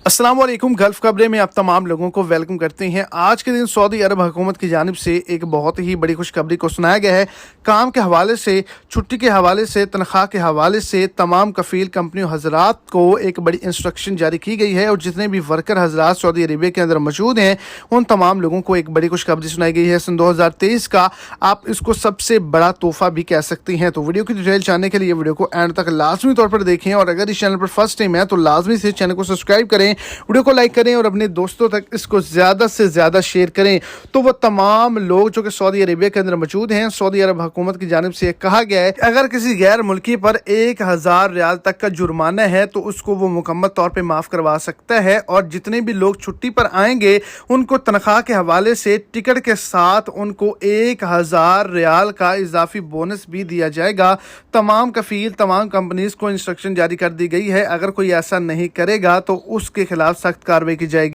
अस्सलाम वालेकुम। गल्फ खबरें में आप तमाम लोगों को वेलकम करते हैं। आज के दिन सऊदी अरब हुकूमत की जानिब से एक बहुत ही बड़ी खुशखबरी को सुनाया गया है। काम के हवाले से, छुट्टी के हवाले से, तनख्वाह के हवाले से तमाम कफ़ील कंपनियों हजरात को एक बड़ी इंस्ट्रक्शन जारी की गई है और जितने भी वर्कर हजरात सऊदी अरेबिया के अंदर मौजूद हैं उन तमाम लोगों को एक बड़ी खुशखबरी सुनाई गई है। सन 2023 का आप इसको सबसे बड़ा तोहफा भी कह सकते हैं। तो वीडियो की डिटेल जानने के लिए वीडियो को एंड तक लाजमी तौर पर देखें और अगर इस चैनल पर फर्स्ट टाइम है तो लाजमी से चैनल को सब्सक्राइब करें, वीडियो को लाइक करें और अपने दोस्तों तक इसको ज़्यादा से ज़्यादा शेयर करें। तो वो तमाम लोग जो कि सऊदी अरेबिया के अंदर मौजूद हैं, सऊदी अरब हुकूमत की जानिब से कहा गया है अगर किसी गैर मुल्की पर 1000 रियाल तक का जुर्माना है तो उसको वो मुकम्मल तौर पे माफ़ करवा सकता है और जितने भी लोग छुट्टी पर आएंगे उनको तनख्वाह के हवाले से टिकट के साथ उनको 1000 रियाल का इजाफी बोनस भी दिया जाएगा। तमाम कफ़ील, तमाम कंपनीज को इंस्ट्रक्शन जारी कर दी गई है, अगर कोई ऐसा नहीं करेगा तो उसके खिलाफ सख्त कार्रवाई की जाएगी।